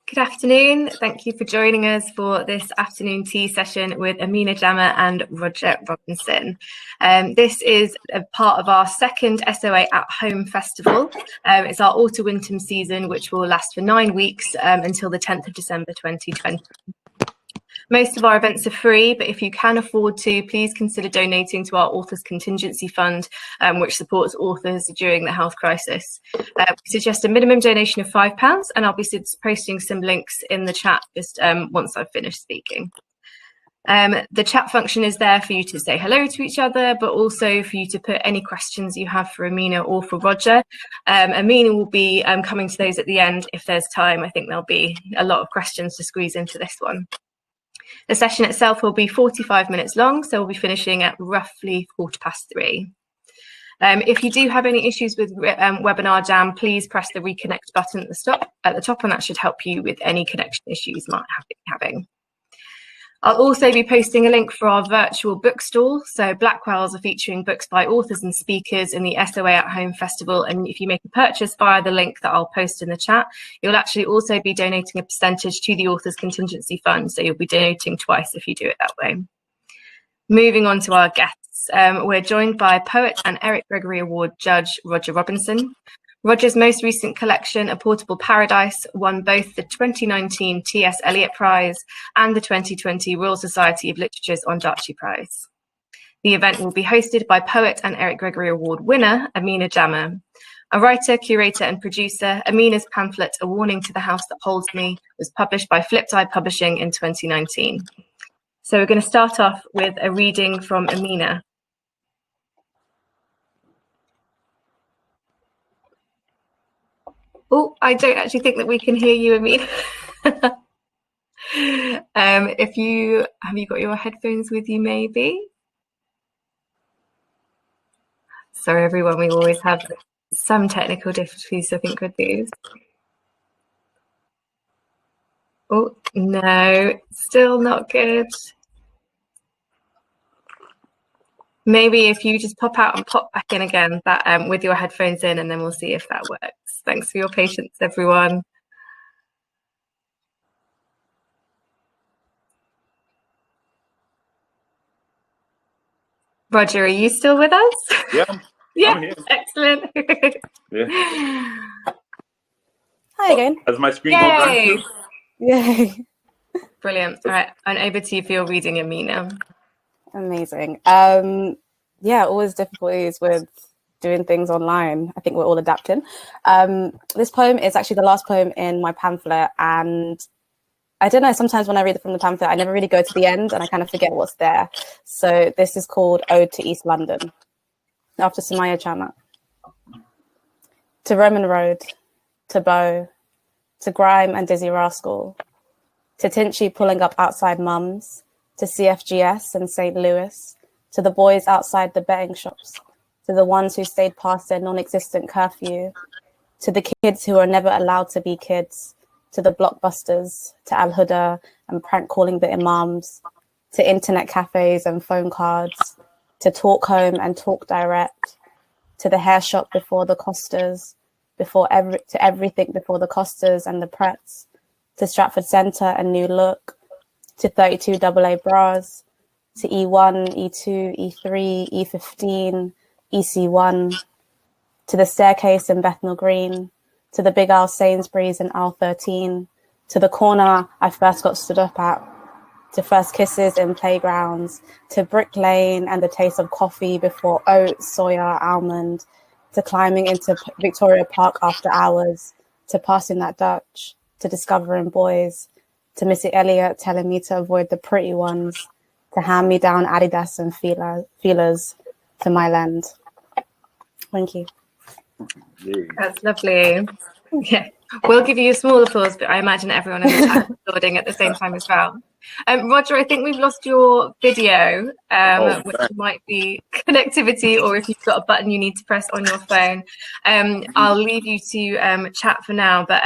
Good afternoon. Thank you for joining us for this afternoon tea session with Amina Jama and Roger Robinson. This is a part of our second SOA at Home Festival. It's our autumn-winter season, which will last for 9 weeks until the 10th of December 2020. Most of our events are free, but if you can afford to, please consider donating to our Authors Contingency Fund, which supports authors during the health crisis. We suggest a minimum donation of £5, and I'll be posting some links in the chat just once I've finished speaking. The chat function is there for you to say hello to each other, but also for you to put any questions you have for Amina or for Roger. Amina will be coming to those at the end if there's time. I think there'll be a lot of questions to squeeze into this one. The session itself will be 45 minutes long, so we'll be finishing at roughly 3:15. If you do have any issues with Webinar Jam, please press the reconnect button at the top, and that should help you with any connection issues you might be having. I'll also be posting a link for our virtual bookstall. So Blackwells are featuring books by authors and speakers in the SOA at Home Festival. And if you make a purchase via the link that I'll post in the chat, you'll actually also be donating a percentage to the Authors Contingency Fund. So you'll be donating twice if you do it that way. Moving on to our guests. We're joined by poet and Eric Gregory Award judge Roger Robinson. Roger's most recent collection, A Portable Paradise, won both the 2019 T.S. Eliot Prize and the 2020 Royal Society of Literature's Ondaatje Prize. The event will be hosted by poet and Eric Gregory Award winner, Amina Jama. A writer, curator and producer, Amina's pamphlet, A Warning to the House That Holds Me, was published by Flipped Eye Publishing in 2019. So we're going to start off with a reading from Amina. Oh, I don't actually think that we can hear you, Amina. Have you got your headphones with you, maybe? Sorry, everyone, we always have some technical difficulties, I think, with these. Oh, no, still not good. Maybe if you just pop out and pop back in again that with your headphones in, and then we'll see if that works. Thanks for your patience, everyone. Roger, are you still with us? Yeah. Yeah, I'm here. excellent. Yeah. Hi again. Has my screen Yay! gone? Yay. Brilliant. All right, and over to you for your reading, Amina. Amazing. Yeah, always difficulties with doing things online. I think we're all adapting. This poem is actually the last poem in my pamphlet, and I don't know, sometimes when I read it from the pamphlet, I never really go to the end and I kind of forget what's there. So this is called Ode to East London, after Amina Jama. To Roman Road, to Bow, to Grime and Dizzy Rascal, to Tinchy pulling up outside Mum's, to CFGS and St. Louis, to the boys outside the betting shops, to the ones who stayed past their non-existent curfew, to the kids who are never allowed to be kids, to the blockbusters, to Al Huda and prank calling the imams, to internet cafes and phone cards, to Talk Home and Talk Direct, to the hair shop before the Costas, to everything before the Costas and the Pretz, to Stratford Centre and New Look, to 32 AA bras, to E1, E2, E3, E15, EC1, to the staircase in Bethnal Green, to the Big Al Sainsbury's in Al 13, to the corner I first got stood up at, to first kisses in playgrounds, to Brick Lane and the taste of coffee before oat, soya, almond, to climbing into Victoria Park after hours, to passing that Dutch, to discovering boys, to Missy Elliott telling me to avoid the pretty ones, to hand me down Adidas and feelers to my land. Thank you. That's lovely. Yeah, we'll give you a small applause, but I imagine everyone in the chat is applauding at the same time as well. Roger, I think we've lost your video, which might be connectivity, or if you've got a button you need to press on your phone. I'll leave you to chat for now, but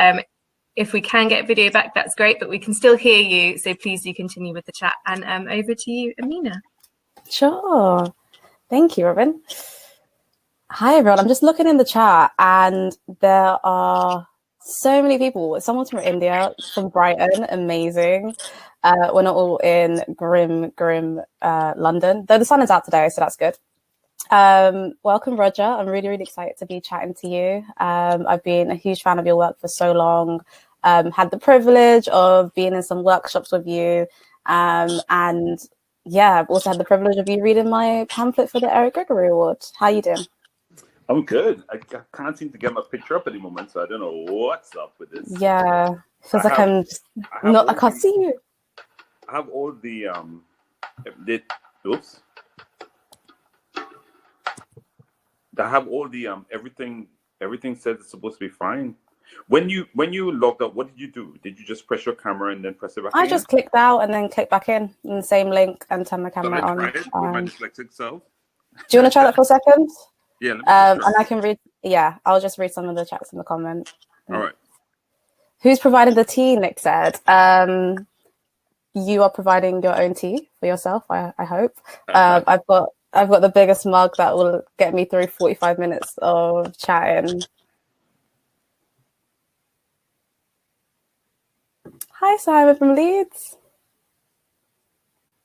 if we can get video back, that's great, but we can still hear you, so please do continue with the chat. And over to you, Amina. Sure. Thank you, Robyn. Hi, everyone. I'm just looking in the chat, and there are So many people. Someone's from India, from Brighton, amazing. We're not all in grim London, though the sun is out today, so that's good. Welcome, Roger. I'm really, really excited to be chatting to you. I've been a huge fan of your work for so long. Had the privilege of being in some workshops with you. And yeah, I've also had the privilege of you reading my pamphlet for the Eric Gregory Award. How you doing? I'm good. I can't seem to get my picture up at the moment, so I don't know what's up with this. Yeah, feels like I'm just not. I can't see you. I have all the oops. I have all the everything says it's supposed to be fine. When you logged out, what did you do? Did you just press your camera and then press it back in? I just clicked out and then clicked back in the same link and turn my camera on. Try it with my dyslexic self. Do you want to try that for a second? Yeah. And I can read. Yeah, I'll just read some of the chats in the comment. All right. Who's providing the tea? Nick said. You are providing your own tea for yourself. I hope. I've got the biggest mug that will get me through 45 minutes of chatting. Hi, Simon from Leeds.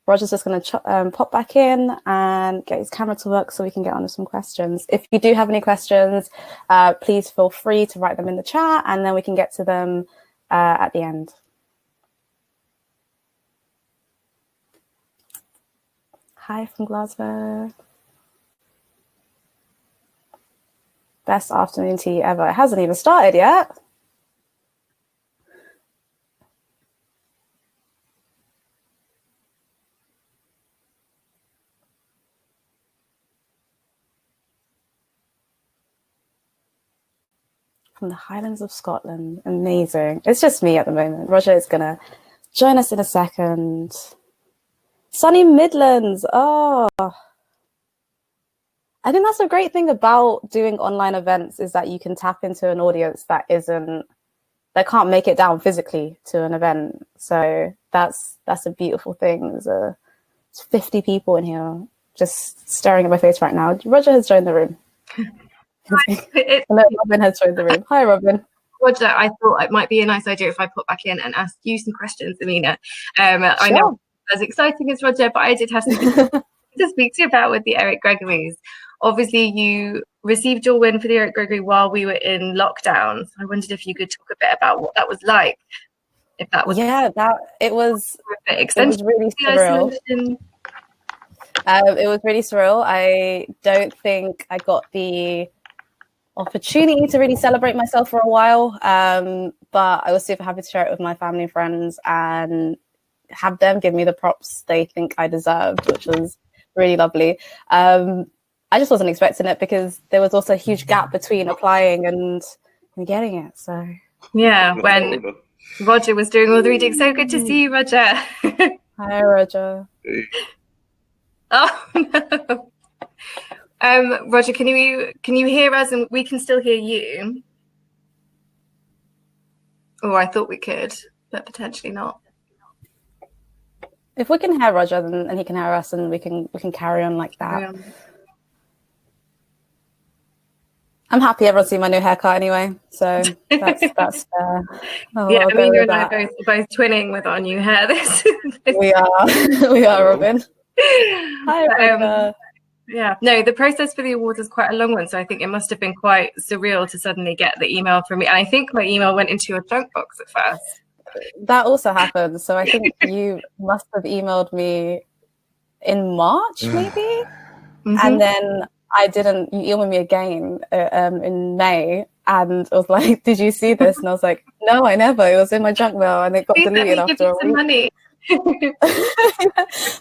Roger's just going to pop back in and get his camera to work so we can get on to some questions. If you do have any questions, please feel free to write them in the chat and then we can get to them at the end. Hi from Glasgow. Best afternoon tea ever. It hasn't even started yet. From the Highlands of Scotland. Amazing. It's just me at the moment. Roger is going to join us in a second. Sunny Midlands. Oh, I think that's a great thing about doing online events is that you can tap into an audience that can't make it down physically to an event. So that's a beautiful thing. There's 50 people in here just staring at my face right now. Roger has joined the room. Robyn has joined the room. Hi, Robyn. Roger, I thought it might be a nice idea if I put back in and ask you some questions, Amina. Sure. I know as exciting as Roger, but I did have something to speak to you about with the Eric Gregorys. Obviously, you received your win for the Eric Gregory while we were in lockdown. So I wondered if you could talk a bit about what that was like. If that was it was really surreal. It was really surreal. I don't think I got the opportunity to really celebrate myself for a while, but I was super happy to share it with my family and friends and have them give me the props they think I deserved, which was really lovely. I just wasn't expecting it because there was also a huge gap between applying and getting it. So yeah, when Roger was doing all the reading. So good to see you, Roger. Hi, Roger. Oh no. Roger, can you hear us and we can still hear you? Oh, I thought we could, but potentially not. If we can hear Roger and he can hear us, and we can carry on like that. Yeah. I'm happy everyone's seen my new haircut anyway, so that's yeah, Amina and I are both twinning with our new hair. We are, Robyn. Hi, Roger. Yeah, no, the process for the awards is quite a long one, so I think it must have been quite surreal to suddenly get the email from me. And I think my email went into your junk box at first. That also happened. So I think you must have emailed me in March, maybe, and then I didn't. You emailed me again in May, and I was like, "Did you see this?" And I was like, "No, I never. It was in my junk mail, and it got deleted after a week." Money.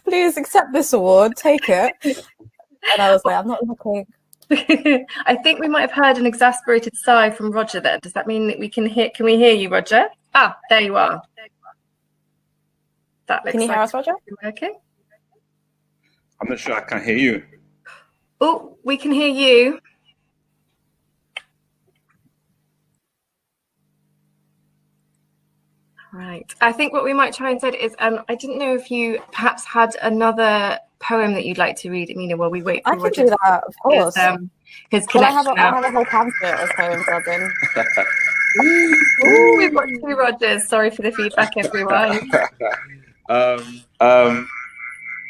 Please accept this award. Take it. And I was like, I'm not looking. I think we might have heard an exasperated sigh from Roger there. Does that mean that we can hear? Can we hear you, Roger? Ah, there you are. That looks. Can you hear us, Roger? Okay. I'm not sure I can hear you. Oh, we can hear you. Right. I think what we might try instead is, I didn't know if you perhaps had another poem that you'd like to read, Amina, while we wait for Roger. I can do that, of course. His connection. I have a whole pamphlet of poems, Robyn. Ooh, we've got 2 Rogers. Sorry for the feedback, everyone.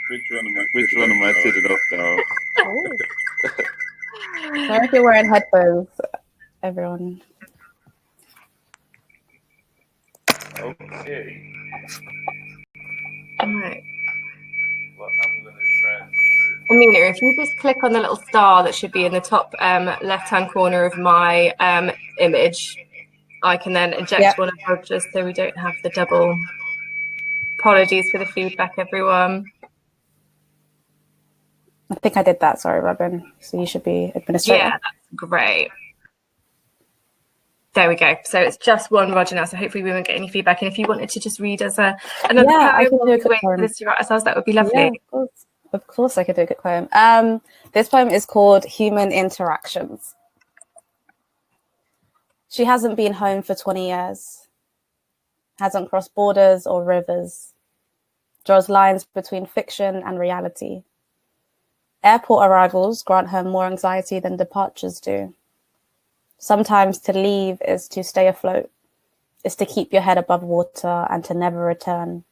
Which one am I sitting off now? Sorry if you're wearing headphones, everyone. Okay. All right. Well, I'm going to try. Amina, if you just click on the little star that should be in the top left-hand corner of my image, I can then eject one of Rogers so we don't have the double. Apologies for the feedback, everyone. I think I did that. Sorry, Robyn. So you should be administrator. Yeah, that's great. There we go. So it's just 1 Roger now. So hopefully we won't get any feedback. And if you wanted to just read us another poem, I can do a quick poem. That would be lovely. Yeah, of course I could do a good poem. This poem is called Human Interactions. She hasn't been home for 20 years, hasn't crossed borders or rivers, draws lines between fiction and reality. Airport arrivals grant her more anxiety than departures do. Sometimes to leave is to stay afloat, is to keep your head above water and to never return.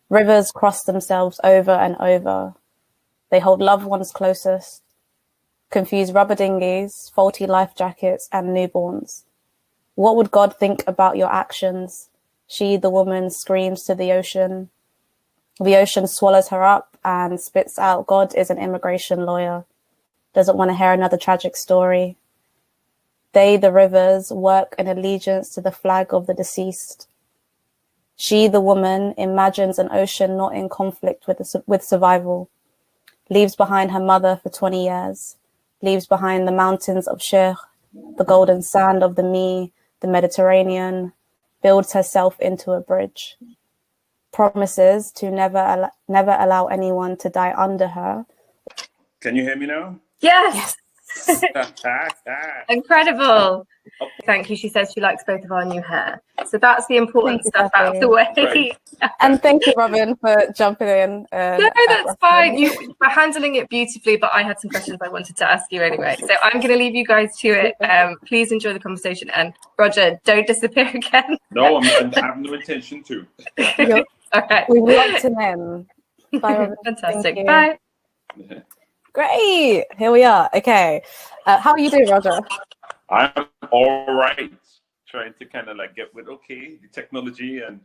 Rivers cross themselves over and over. They hold loved ones closest, confuse rubber dinghies, faulty life jackets, and newborns. What would God think about your actions? She, the woman, screams to the ocean. The ocean swallows her up and spits out, God is an immigration lawyer, doesn't want to hear another tragic story. They, the rivers, work in allegiance to the flag of the deceased. She, the woman, imagines an ocean not in conflict with survival, leaves behind her mother for 20 years, leaves behind the mountains of Sheikh, the golden sand of the Me, the Mediterranean, builds herself into a bridge, promises to never allow anyone to die under her. Can you hear me now? Yes. Incredible. Thank you. She says she likes both of our new hair. So that's the important stuff out of the way. Right. And thank you, Robyn, for jumping in. No, that's fine. You were handling it beautifully, but I had some questions I wanted to ask you anyway. So I'm going to leave you guys to it. Please enjoy the conversation. And Roger, don't disappear again. No, I have no intention to. All right. We locked him in. Bye, Robyn. Fantastic. Bye. Great. Here we are. Okay. How are you doing, Roger? I'm all right. Trying to kind of like get with the technology and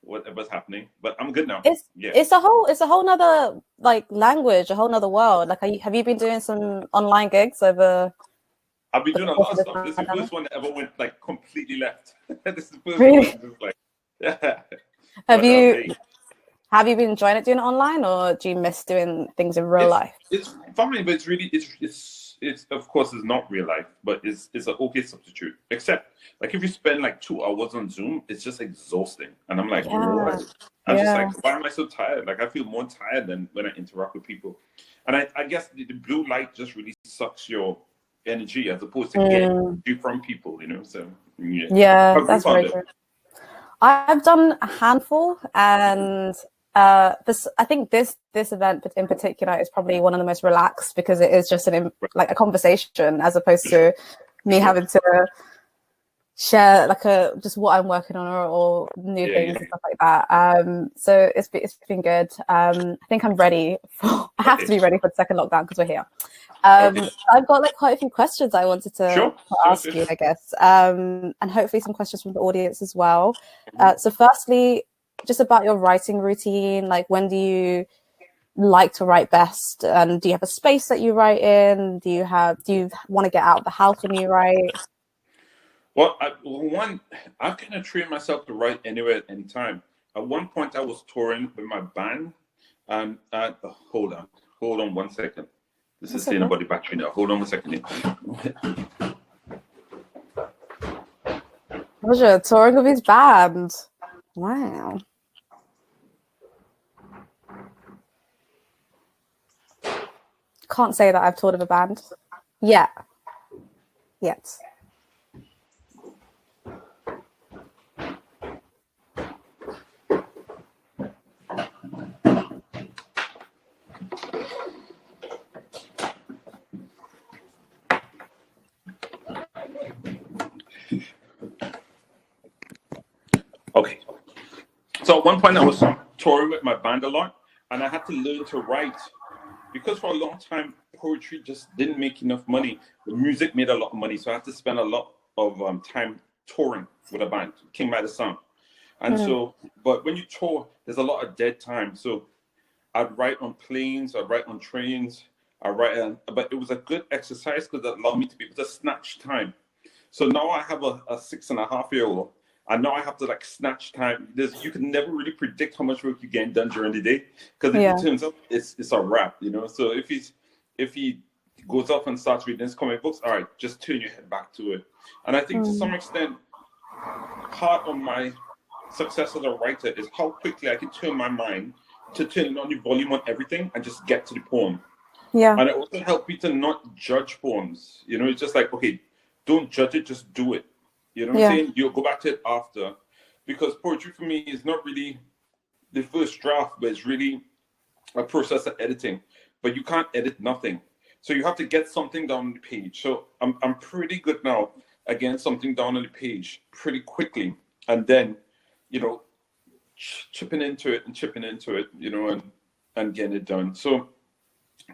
whatever's happening, but I'm good now. It's a whole nother like language, a whole nother world. Like, have you been doing some online gigs over? I've been doing a lot of stuff. This is the first one that ever went like completely left. This is the first really? one. Like, yeah. Have you been enjoying it doing it online, or do you miss doing things in real life? It's fine, but it's of course it's not real life, but it's an okay substitute. Except like if you spend like 2 hours on Zoom, it's just exhausting. And I'm like, what? I'm just like, why am I so tired? Like I feel more tired than when I interact with people. And I guess the blue light just really sucks your energy as opposed to getting energy from people, So that's very true. I've done a handful, and I think this event in particular is probably one of the most relaxed because it is just like a conversation as opposed to me having to share like just what I'm working on or new things and stuff like that. So it's been good. I think I'm ready I have to be ready for the second lockdown because we're here. I've got like quite a few questions I wanted to ask you, I guess, and hopefully some questions from the audience as well. So firstly, just about your writing routine, like when do you like to write best, and do you have a space that you write in? Do you want to get out of the house when you write? Well, I kind of train myself to write anywhere at any time. At one point I was touring with my band, and hold on 1 second. This is saying about the battery now. Hold on 1 second. Roger, touring with his band. Wow. Can't say that I've toured with a band. Yet. Okay. So at one point I was touring with my band a lot, and I had to learn to write because for a long time poetry just didn't make enough money. The music made a lot of money, so I had to spend a lot of time touring with a band, King by the Sound. And so, but when you tour, there's a lot of dead time. So I'd write on planes, I'd write on trains, but it was a good exercise because it allowed me to be able to snatch time. So now I have a 6.5-year-old. I know I have to like snatch time. You can never really predict how much work you're getting done during the day because if he turns up, it's a wrap, you know. So if he goes off and starts reading his comic books, all right, just turn your head back to it. And I think to some extent, part of my success as a writer is how quickly I can turn my mind to turn on the volume on everything and just get to the poem. Yeah. And it also helped me to not judge poems. You know, it's just like, okay, don't judge it, just do it. You know what I'm saying? You'll go back to it after. Because poetry for me is not really the first draft, but it's really a process of editing. But you can't edit nothing. So you have to get something down on the page. So I'm pretty good now at getting something down on the page pretty quickly. And then, you know, chipping into it, you know, and getting it done. So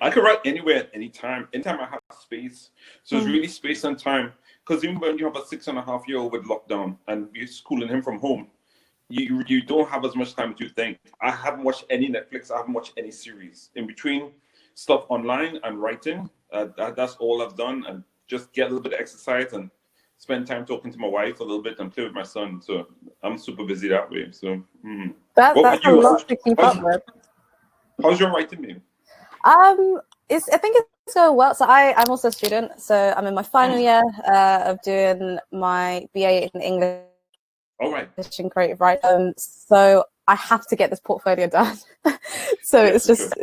I could write anywhere at any time. Anytime I have space. So it's really space and time. Because even when you have a 6.5-year-old with lockdown and you're schooling him from home, you don't have as much time as you think. I haven't watched any Netflix. I haven't watched any series. In between stuff online and writing, that's all I've done. And just get a little bit of exercise and spend time talking to my wife a little bit and play with my son. So I'm super busy that way. So that's a lot to keep up with. How's your writing been? I think it's going well. So I'm also a student. So I'm in my final year of doing my BA in English. All right. And creative writing. So I have to get this portfolio done. So it's just,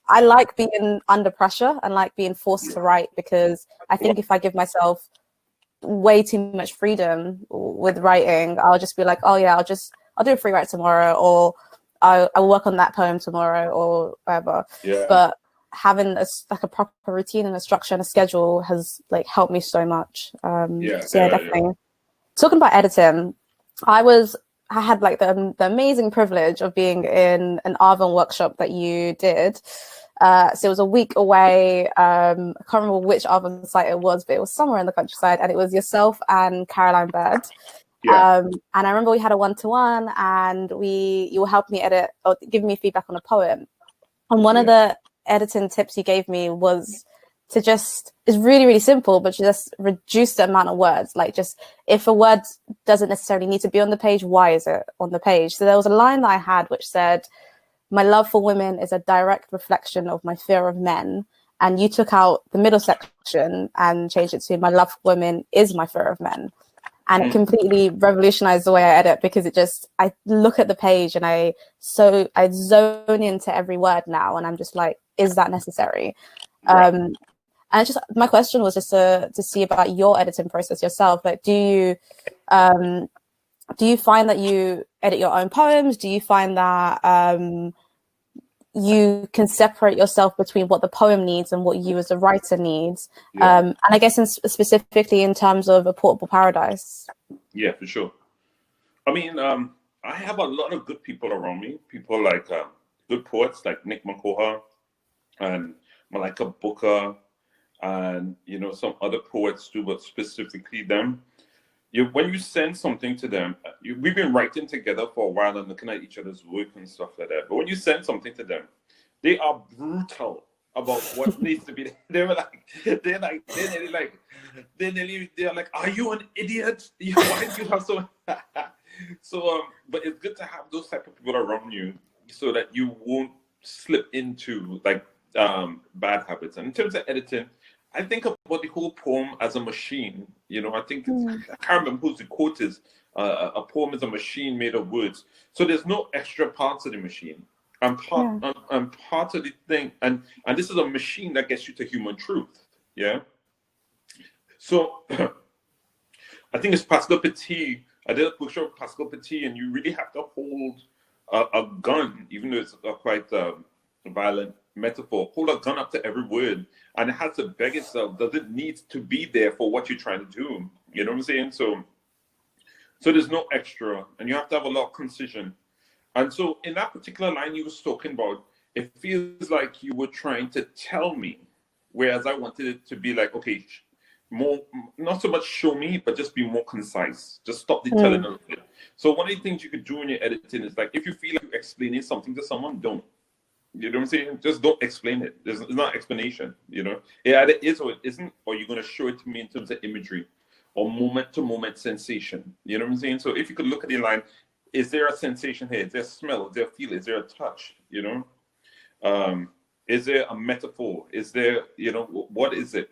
I like being under pressure and like being forced to write because I think if I give myself way too much freedom with writing, I'll just be like, oh yeah, I'll do a free write tomorrow, or I'll work on that poem tomorrow or whatever. Yeah. But having a proper routine and a structure and a schedule has like helped me so much. Definitely. Yeah. Talking about editing, I had like the amazing privilege of being in an Arvin workshop that you did. So it was a week away. I can't remember which Arvin site it was, but it was somewhere in the countryside, and it was yourself and Caroline Bird. Yeah. And I remember we had a 1-to-1, and you were helping me edit or giving me feedback on a poem. And one of the editing tips you gave me was to it's really, really simple, but just reduce the amount of words. Like just, if a word doesn't necessarily need to be on the page, why is it on the page? So there was a line that I had which said, my love for women is a direct reflection of my fear of men. And you took out the middle section and changed it to, my love for women is my fear of men. And it completely revolutionized the way I edit, because I look at the page and I zone into every word now, and I'm just like, is that necessary? And my question was just to see about your editing process yourself. Like, do you find that you edit your own poems? Do you find that you can separate yourself between what the poem needs and what you as a writer needs? And I guess specifically in terms of A Portable Paradise. Yeah, for sure. I mean, I have a lot of good people around me. People like good poets like Nick Makoha and Malaika Booker, and you know, some other poets too, but specifically them. When you send something to them, we've been writing together for a while and looking at each other's work and stuff like that. But when you send something to them, they are brutal about what needs to be. They're like, are you an idiot? Why do you have so? But it's good to have those type of people around you so that you won't slip into like bad habits. And in terms of editing, I think about the whole poem as a machine. You know, I think I can't remember whose the quote is. A poem is a machine made of words. So there's no extra parts of the machine. I'm part of the thing, and this is a machine that gets you to human truth. Yeah. So I think it's Pascal Petit. I did a workshop with Pascal Petit, and you really have to hold a gun, even though it's a quite violent metaphor. Hold a gun up to every word, and it has to beg itself. Does it need to be there for what you're trying to do? You know what I'm saying? So So there's no extra, and you have to have a lot of concision. And so in that particular line you was talking about, it feels like you were trying to tell me, whereas I wanted it to be like, okay, more, not so much show me, but just be more concise. Just stop the telling a little bit. So one of the things you could do when you're editing is like, if you feel like you're explaining something to someone, don't. You know what I'm saying? Just don't explain it. There's not explanation, you know? It either is or it isn't, or you're going to show it to me in terms of imagery or moment-to-moment sensation. You know what I'm saying? So if you could look at the line, is there a sensation here? Is there a smell? Is there a feel? Is there a touch? You know? Is there a metaphor? Is there, you know, what is it?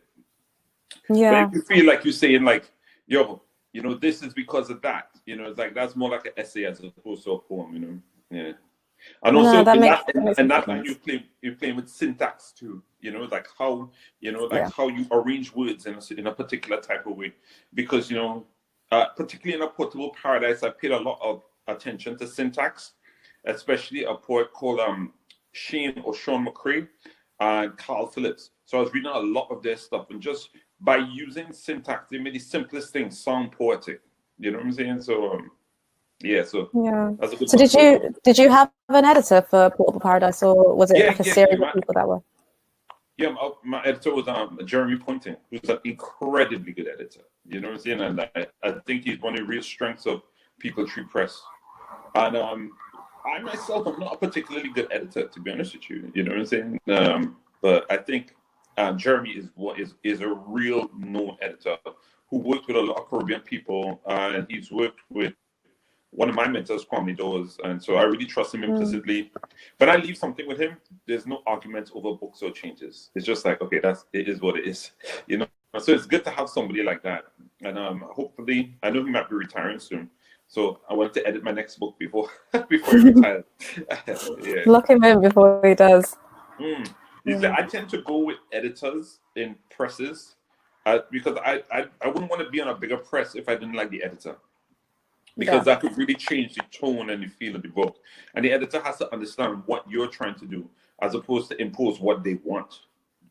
Yeah. But if you feel like you're saying like, yo, you know, this is because of that, you know, it's like, that's more like an essay as opposed to a poem, you know? Yeah. And also in that line you're playing with syntax too, you know, like how, you know, like how you arrange words in a particular type of way. Because, you know, particularly in A Portable Paradise, I paid a lot of attention to syntax, especially a poet called Sean McCrae and Carl Phillips. So I was reading a lot of their stuff, and just by using syntax, they made the simplest things sound poetic. You know what I'm saying? So So that's a good one. So did you have an editor for Portable Paradise, or was it like a series of people that were? Yeah, my editor was Jeremy Pointing, who's an incredibly good editor. You know what I'm saying? And I think he's one of the real strengths of People Tree Press. And I myself am not a particularly good editor, to be honest with you. You know what I'm saying? But I think Jeremy is a real known editor who worked with a lot of Caribbean people, and he's worked with one of my mentors, Kwame Dawes, and so I really trust him implicitly. When I leave something with him, there's no arguments over books or changes. It's just like, okay, it is what it is, you know. So it's good to have somebody like that, and hopefully, I know he might be retiring soon, so I wanted to edit my next book before he retires. Lock him in before he does. I tend to go with editors in presses because I wouldn't want to be on a bigger press if I didn't like the editor. Because that could really change the tone and the feel of the book. And the editor has to understand what you're trying to do as opposed to impose what they want.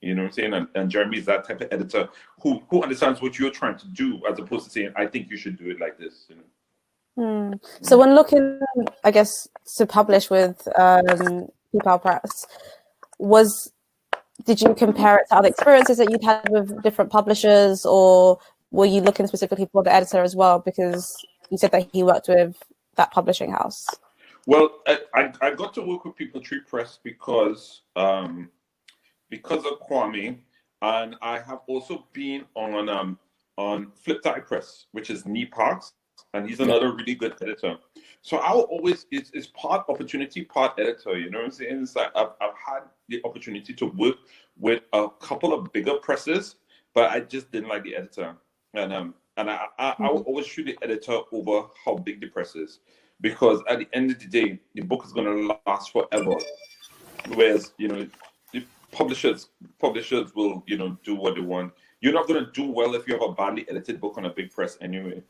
You know what I'm saying? And Jeremy is that type of editor who understands what you're trying to do as opposed to saying, I think you should do it like this. You know? So when looking, I guess, to publish with People Press, did you compare it to other experiences that you'd had with different publishers, or were you looking specifically for the editor as well? Because you said that he worked with that publishing house. Well, I got to work with People Tree Press because of Kwame, and I have also been on Flip Tie Press, which is Nee Parks, and he's another really good editor. So I'll always it's part opportunity, part editor. You know what I'm saying? It's like I've had the opportunity to work with a couple of bigger presses, but I just didn't like the editor, and I will always choose the editor over how big the press is, because at the end of the day, the book is going to last forever. Whereas, you know, the publishers will, you know, do what they want. You're not going to do well if you have a badly edited book on a big press anyway.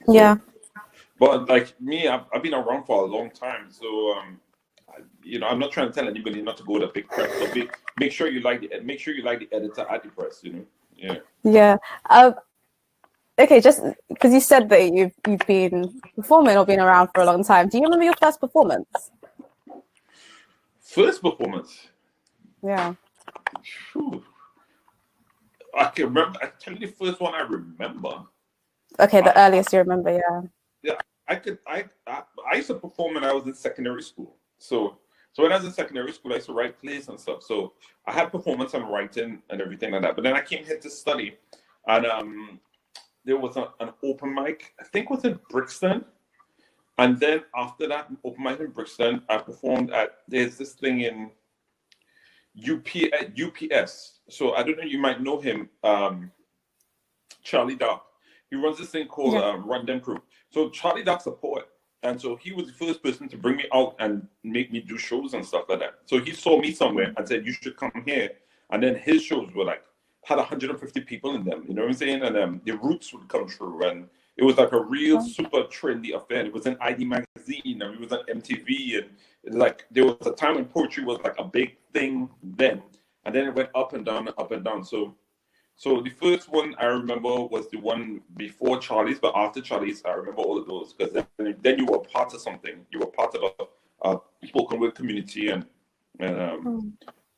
So, but like me, I've been around for a long time, so you know, I'm not trying to tell anybody not to go to a big press. So make sure you like the editor at the press. You know, yeah. Okay, just because you said that you've been performing or been around for a long time, do you remember your first performance? First performance? Yeah. Whew. I can remember. I tell you the first one I remember. Okay, the earliest you remember, Yeah, I used to perform when I was in secondary school. So when I was in secondary school, I used to write plays and stuff. So I had performance and writing and everything like that. But then I came here to study, and there was an open mic, I think it was in Brixton. And then after that open mic in Brixton, I performed there's this thing in UPS. So I don't know, you might know him, Charlie Dark. He runs this thing called Run Them Crew. So Charlie Dark's a poet. And so he was the first person to bring me out and make me do shows and stuff like that. So he saw me somewhere and said, you should come here. And then his shows were like, had 150 people in them, you know what I'm saying? And the Roots would come through, and it was like a real super trendy affair. It was in ID magazine, and it was on MTV, and like there was a time when poetry was like a big thing then, and then it went up and down and up and down. So So the first one I remember was the one before Charlie's, but after Charlie's, I remember all of those because then you were part of something. You were part of a spoken word community, and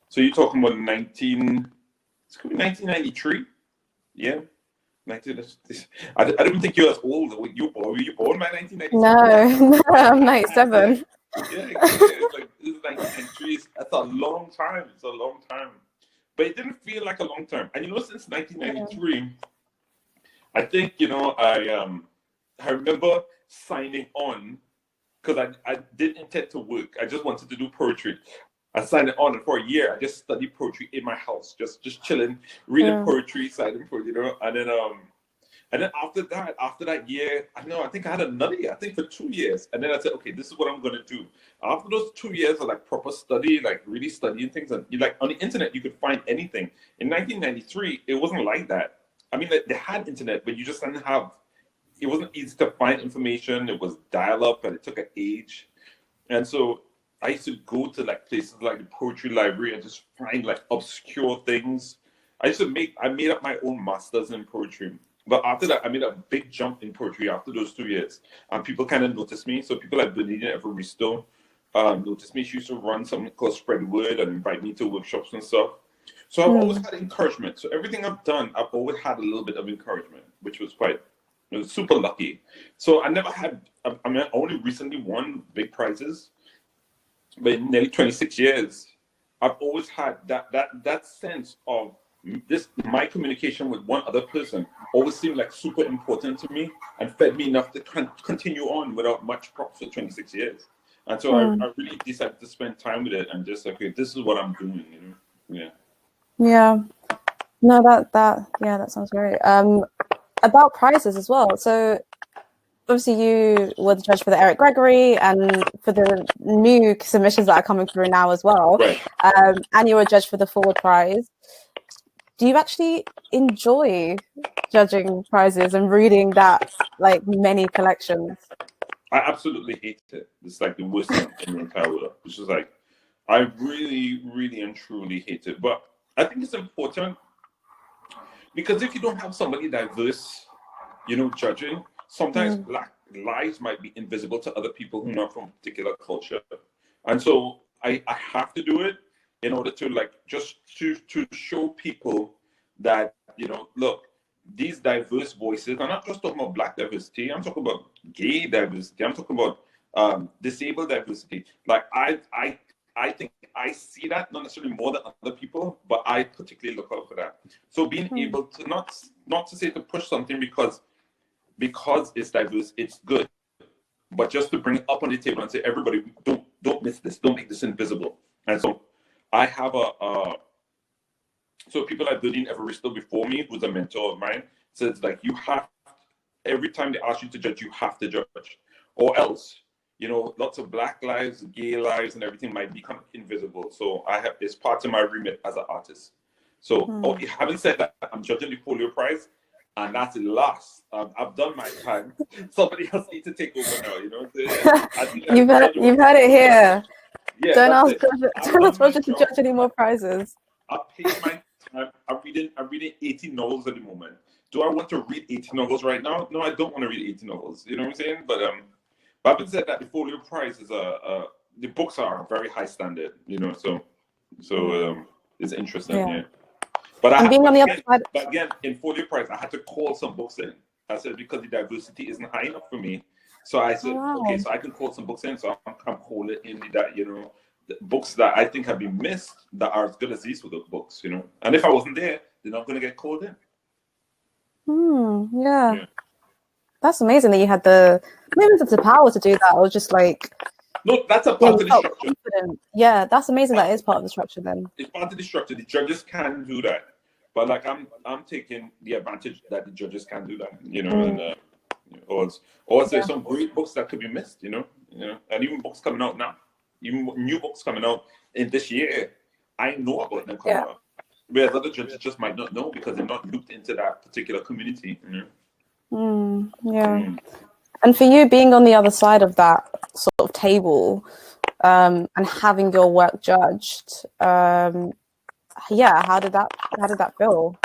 so you're talking about 1993, yeah. 19. I don't think you're as old. Were you born by 1993? No, I'm 97. Yeah, it's like this is 1993. That's a long time. It's a long time. But it didn't feel like a long time. And since 1993, I think I remember signing on because I didn't intend to work. I just wanted to do poetry. I signed on, and for a year I just studied poetry in my house, just chilling, reading poetry, citing poetry, and then after that year, I think I had another year, I think for 2 years. And then I said, okay, this is what I'm going to do. After those 2 years of like proper study, like really studying things, and like on the internet, you could find anything. In 1993, it wasn't like that. I mean, they had internet, but you just didn't have, it wasn't easy to find information. It was dial up and it took an age. And so I used to go to like places like the poetry library and just find like obscure things. I made up my own masters in poetry. But after that, I made a big jump in poetry after those 2 years. And people kind of noticed me. So people like Benita Evaristo noticed me. She used to run something called Spread Word and invite me to workshops and stuff. So I've always had encouragement. So everything I've done, I've always had a little bit of encouragement, which was super lucky. So I never had, I only recently won big prizes. But in nearly 26 years, I've always had that sense of my communication with one other person always seemed like super important to me and fed me enough to continue on without much props for 26 years. And so I really decided to spend time with it and just like, okay, this is what I'm doing, Yeah. No, that sounds great. About prizes as well. So obviously you were the judge for the Eric Gregory and for the new submissions that are coming through now as well. Right. And you were a judge for the Forward Prize. Do you actually enjoy judging prizes and reading that, like, many collections? I absolutely hate it. It's like the worst thing in the entire world. It's just like, I really, really and truly hate it. But I think it's important because if you don't have somebody diverse, judging, sometimes Black lives might be invisible to other people who are not from a particular culture. And so I have to do it in order to like just to show people that, look, these diverse voices, I'm not just talking about Black diversity, I'm talking about gay diversity, I'm talking about disabled diversity. Like I think I see that not necessarily more than other people, but I particularly look out for that. So being able to not to say to push something because it's diverse, it's good, but just to bring it up on the table and say, everybody, don't miss this, don't make this invisible. And so I have so people like Obsidian Foundation before me, who's a mentor of mine, says like every time they ask you to judge, you have to judge, or else, lots of Black lives, gay lives, and everything might become invisible. So it's part of my remit as an artist. So having said that, I'm judging the Folio Prize, and that's the last. I've done my time. Somebody else needs to take over now. You've heard it here. Yeah, don't ask Roger to judge any more prizes. I paid my time. I'm reading 80 novels at the moment. Do I want to read 80 novels right now? No, I don't want to read 80 novels. You know what I'm saying? But having said that, the Folio Prize is the books are very high standard. So it's interesting. Yeah. But being on the other side. But again, in Folio Prize, I had to call some books in. I said because the diversity isn't high enough for me. So I said, okay, so I can call some books in. So I'm calling in the books that I think have been missed that are as good as these books, And if I wasn't there, they're not going to get called in. Yeah. That's amazing that you had the power to do that, or just like. No, that's a part of the structure. Confident. Yeah, that's amazing. That is part of the structure. Then it's part of the structure. The judges can do that, but like I'm taking the advantage that the judges can do that, and or there's some great books that could be missed, and even books coming out now, even new books coming out in this year, I know about them coming out, whereas other judges just might not know because they're not looped into that particular community. And for you being on the other side of that sort of table, and having your work judged, how did that feel?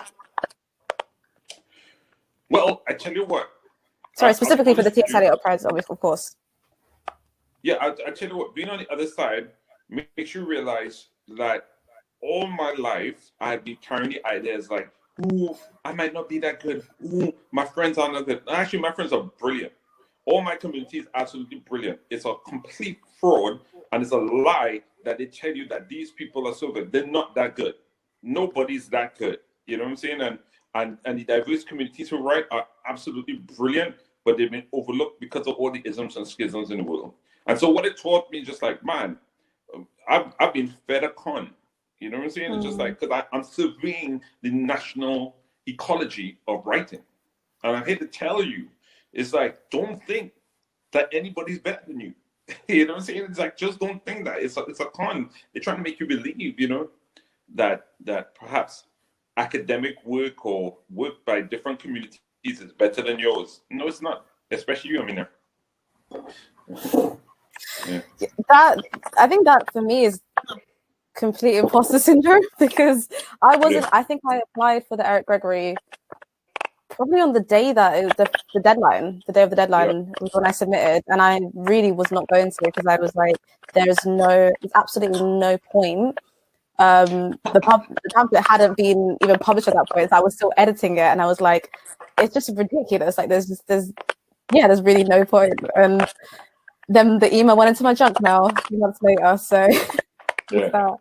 Well, I tell you what. Sorry, specifically for the T.S. Eliot Prize, of course. Yeah, I tell you what, being on the other side makes you realize that all my life I've been carrying the ideas like, ooh, I might not be that good. Ooh, my friends are not good. Actually, my friends are brilliant. All my community is absolutely brilliant. It's a complete fraud, and it's a lie that they tell you that these people are so good. They're not that good. Nobody's that good. You know what I'm saying? And the diverse communities who write are absolutely brilliant, but they've been overlooked because of all the isms and schisms in the world. And so what it taught me, just like, man, I've been fed a con. You know what I'm saying? It's just like, because I'm surveying the national ecology of writing. And I hate to tell you, it's like, don't think that anybody's better than you. You know what I'm saying? It's like, just don't think that. It's a con. They're trying to make you believe, you know, that perhaps academic work or work by different communities is better than yours. No, it's not. Especially you, Amina. Yeah. I think that for me is complete imposter syndrome, because I wasn't. I think I applied for the Eric Gregory probably on the day that it was the deadline, the day of the deadline was when I submitted, and I really was not going to, because I was like, there's absolutely no point. The pamphlet hadn't been even published at that point, so I was still editing it, and I was like, it's just ridiculous. Like there's really no point. And then the email went into my junk mail a few months later. So but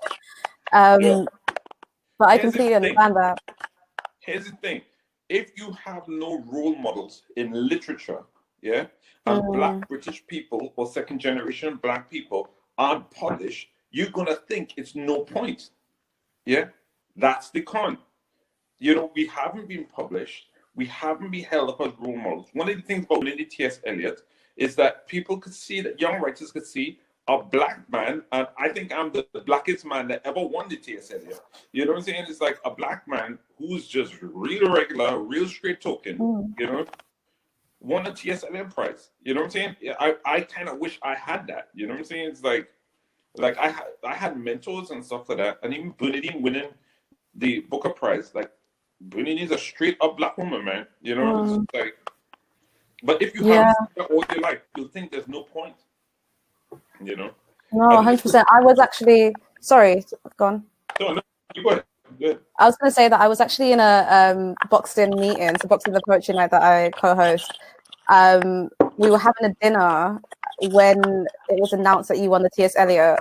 I completely understand that. Here's the thing. If you have no role models in literature, and Black British people or second generation Black people aren't published, you're gonna think it's no point. Yeah, that's the con. You know, we haven't been published. We haven't been held up as role models. One of the things about winning the T.S. Eliot is that people could see, that young writers could see a Black man, and I think I'm the blackest man that ever won the T.S. Eliot. You know what I'm saying? It's like a Black man who's just real regular, real straight talking, you know, won a T.S. Eliot Prize. You know what I'm saying? I kind of wish I had that. You know what I'm saying? It's like I had mentors and stuff like that, and even Bernadine winning the Booker Prize. Like, Bernadine is a straight up Black woman, man. You know, it's like, but if you have that all your life, you'll think there's no point. You know? No, 100%. I was actually sorry, go on. No, you go ahead. Good. I was going to say that I was actually in a Boxed In meeting, so Boxed In the poetry night that I co-host. We were having a dinner when it was announced that you won the T.S. Eliot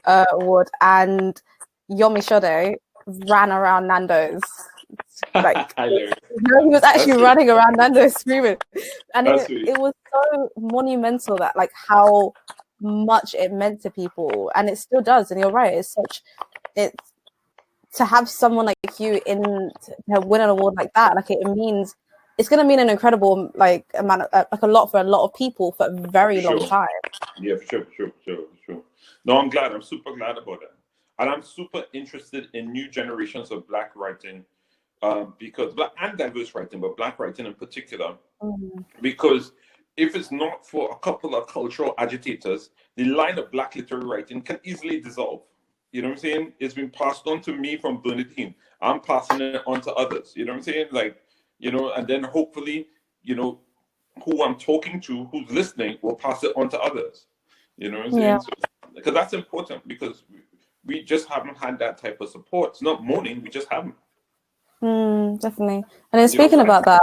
Award, and Yomi Shode ran around Nando's. Like, he was actually running around Nando's screaming, and it was so monumental that, like, how much it meant to people, and it still does. And you're right, it's to have someone like you to win an award like that, like, it's going to mean an incredible, like, amount of, like, a lot for a lot of people for a very long time. Yeah, for sure. No, I'm glad. I'm super glad about that. And I'm super interested in new generations of Black writing, because Black and diverse writing, but Black writing in particular, because if it's not for a couple of cultural agitators, the line of Black literary writing can easily dissolve. You know what I'm saying? It's been passed on to me from Bernadine. I'm passing it on to others. You know what I'm saying? Like, you know, and then hopefully, you know, who I'm talking to, who's listening, will pass it on to others. You know what I'm saying? Yeah. So, because that's important, because we just haven't had that type of support. It's not moaning, we just haven't. Definitely. And then speaking about that,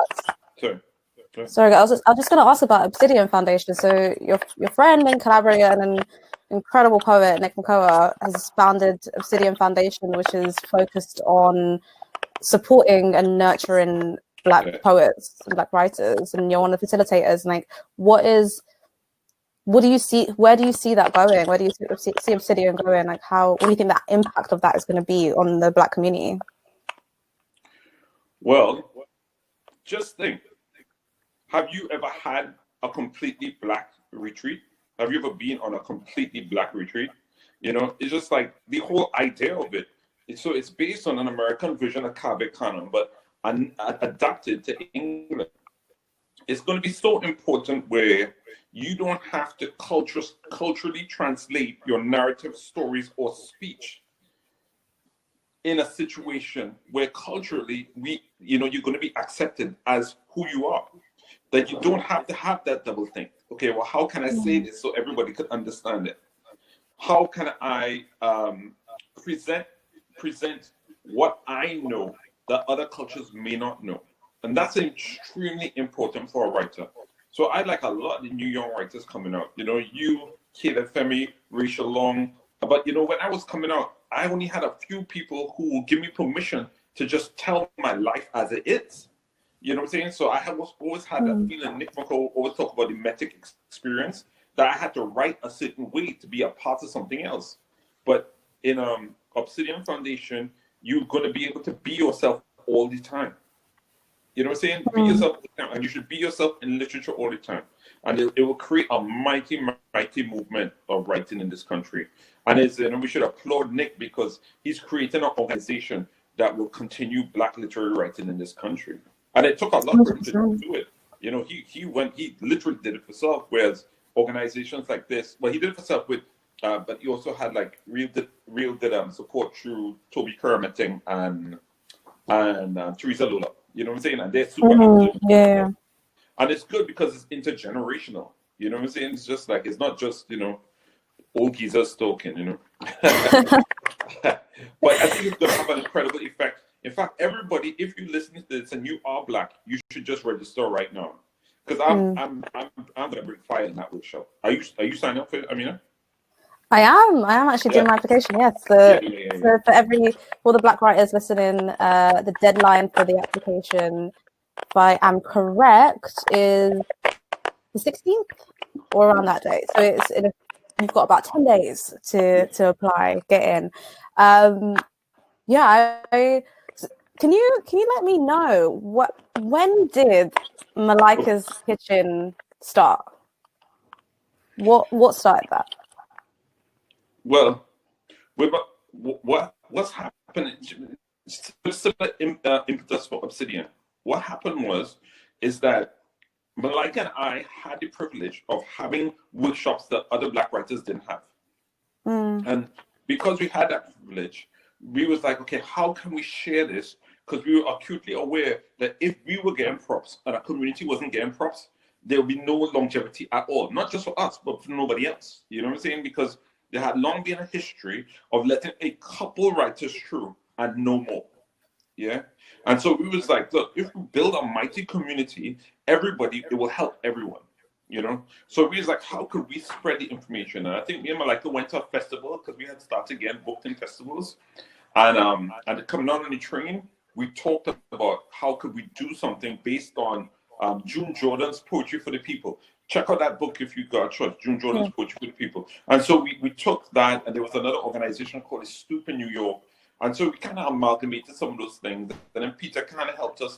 sorry, I was just going to ask about Obsidian Foundation. So your friend and collaborator and an incredible poet, Nick McCullough, has founded Obsidian Foundation, which is focused on supporting and nurturing Black poets and Black writers, and you're one of the facilitators. And, like, what do you see? Where do you see that going? Where do you see Obsidian going? Like, what do you think the impact of that is going to be on the Black community? Well, just think. Have you ever had a completely Black retreat? Have you ever been on a completely Black retreat? You know, it's just like the whole idea of it. It's based on an American version of Cave Canon, but adapted to England. It's going to be so important where you don't have to culturally translate your narrative, stories, or speech in a situation where culturally we you're going to be accepted as who you are. That you don't have to have that double think. Okay, well, how can I say this so everybody could understand it? How can I present what I know that other cultures may not know? And that's extremely important for a writer. So I like a lot of the new young writers coming out. You, Caleb Femi, Rachel Long. But when I was coming out, I only had a few people who would give me permission to just tell my life as it is. You know what I'm saying? So I always had that feeling. Nick McCall always talk about the metic experience, that I had to write a certain way to be a part of something else. But in Obsidian Foundation, you're going to be able to be yourself all the time. You know what I'm saying? Be yourself all the time, and you should be yourself in literature all the time. And it will create a mighty, mighty movement of writing in this country. And we should applaud Nick, because he's creating an organization that will continue Black literary writing in this country. And it took a lot for him to do it. He literally did it for self, whereas organizations like this, well, he did it for self but he also had like real good support through Toby Kermitting and Teresa Lola. You know what I'm saying? And they're super yeah. And it's good because it's intergenerational. You know what I'm saying? It's just like, it's not just, old geezers talking, But I think it's going to have an incredible effect. In fact, everybody, if you listen to this and you are Black, you should just register right now. Because I'm going to bring fire in that workshop. Are you signing up for it, Amina? I am actually doing my application. Yes, for the Black writers listening, the deadline for the application, if I am correct, is the 16th or around that date. So you've got about 10 days to apply, get in. Can you let me know when did Malaika's Kitchen start? What started that? Well, what's happening? Similar impetus for Obsidian. What happened is that Malaika and I had the privilege of having workshops that other Black writers didn't have. And because we had that privilege, we was like, okay, how can we share this? Because we were acutely aware that if we were getting props and our community wasn't getting props, there would be no longevity at all. Not just for us, but for nobody else. You know what I'm saying? Because there had long been a history of letting a couple writers through and no more. Yeah. And so we was like, look, if we build a mighty community, it will help everyone. So we was like, how could we spread the information? And I think me and Malaika went to a festival, because we had started getting booked in festivals. And coming out on the train, we talked about how could we do something based on June Jordan's Poetry for the People. Check out that book if you got a choice, June Jordan's Poetry for the People. And so we took that, and there was another organization called the Stoop in New York. And so we kind of amalgamated some of those things. And then Peter kind of helped us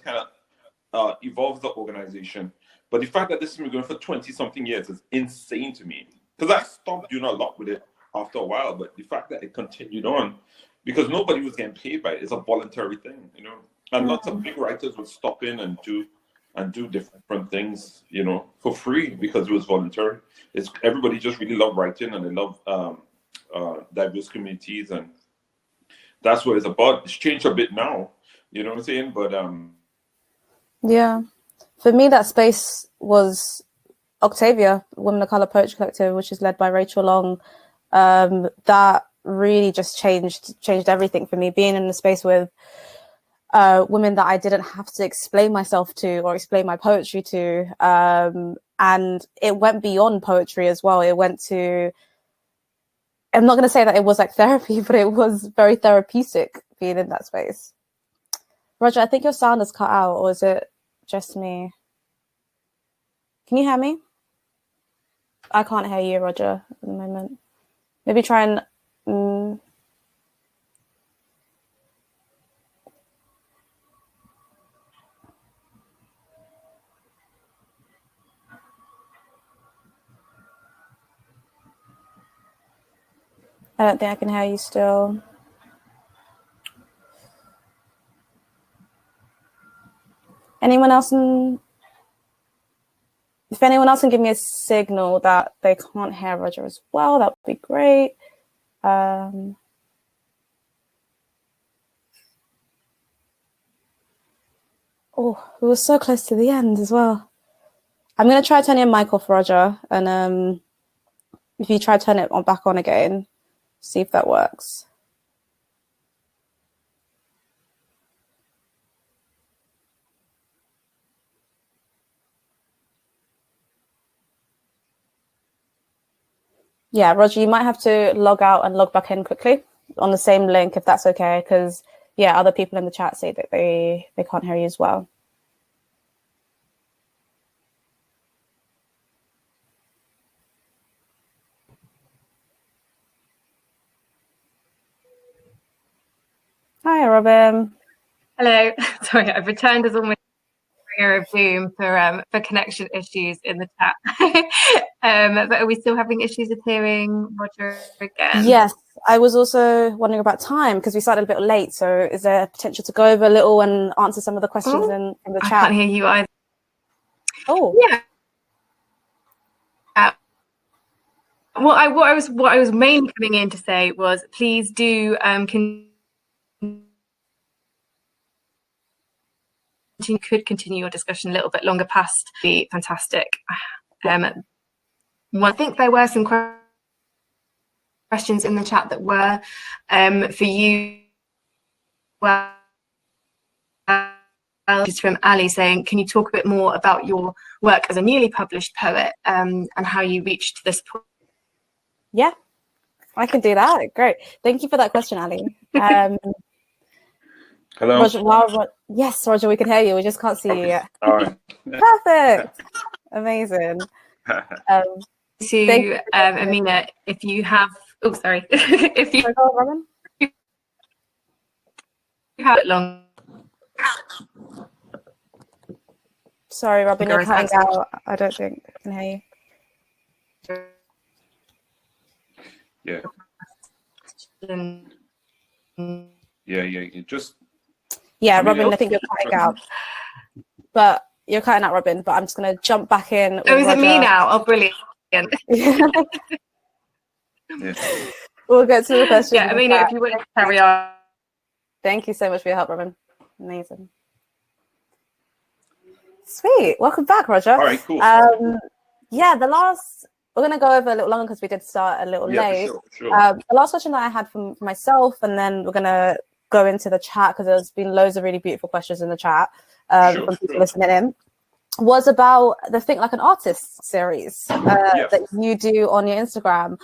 evolve the organization. But the fact that this has been going for 20-something years is insane to me. Because I stopped doing a lot with it after a while. But the fact that it continued on, because nobody was getting paid by it, it's a voluntary thing, And lots of big writers would stop in and do different things, for free, because it was voluntary. Everybody just really loved writing, and they love diverse communities, and that's what it's about. It's changed a bit now, you know what I'm saying? But yeah, for me, that space was Octavia, Women of Color Poetry Collective, which is led by Rachel Long. That really just changed everything for me. Being in the space with women that I didn't have to explain myself to or explain my poetry to, and it went beyond poetry as well. It went to, I'm not going to say that it was like therapy, but it was very therapeutic being in that space. Roger, I think your sound is cut out, or is it just me? Can you hear me? I can't hear you, Roger, at the moment. Maybe try and... I don't think I can hear you still. Anyone else? If anyone else can give me a signal that they can't hear Roger as well, that would be great. Oh, we were so close to the end as well. I'm going to try turning your mic off, Roger. And if you try turn it back on again, see if that works. Yeah, Roger, you might have to log out and log back in quickly on the same link, if that's okay, because, yeah, other people in the chat say that they can't hear you as well. Hi, Robyn. Hello. Sorry, I've returned as almost of doom for connection issues in the chat. But are we still having issues with hearing Roger again? Yes, I was also wondering about time because we started a bit late. So is there potential to go over a little and answer some of the questions in the chat? I can't hear you either. Oh, yeah. What I was mainly coming in to say was, please do could continue your discussion a little bit longer past the fantastic. I think there were some questions in the chat that were for you. Well, from Ali saying, can you talk a bit more about your work as a newly published poet and how you reached this point? Yeah, I can do that. Great. Thank you for that question, Ali. Hello. Roger, yes, Roger, we can hear you. We just can't see you yet. All right. Perfect. Amazing. To Amina, if you have, oh, sorry. If you have it long. Sorry, Robyn, you're cutting out. I don't think I can hear you. Yeah. Just. Yeah, Robyn, I think you're cutting out. But you're cutting out, Robyn. But I'm just going to jump back in. Oh, is it me now? Oh, brilliant. Yeah. We'll get to the question. Yeah, Amina, if you want to carry on. Thank you so much for your help, Robyn. Amazing. Sweet. Welcome back, Roger. All right, cool. Yeah, we're going to go over a little longer because we did start a little late. Sure. The last question that I had from myself, and then we're going to go into the chat because there's been loads of really beautiful questions in the chat from people listening in, was about the Think Like an Artist series that you do on your Instagram.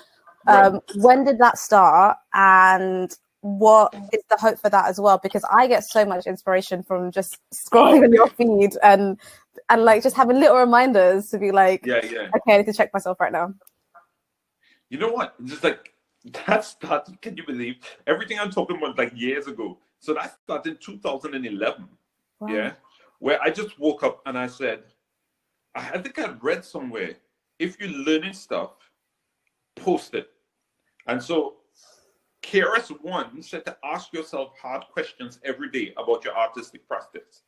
When did that start, and what is the hope for that as well? Because I get so much inspiration from just scrolling on your feed and like just having little reminders to be like, okay, I need to check myself right now. You know what? Just like that started, can you believe? Everything I'm talking about like years ago. So that started in 2011. Wow. Yeah. Where I just woke up and I said, I think I read somewhere, if you're learning stuff, post it. And so KRS-One said to ask yourself hard questions every day about your artistic practice.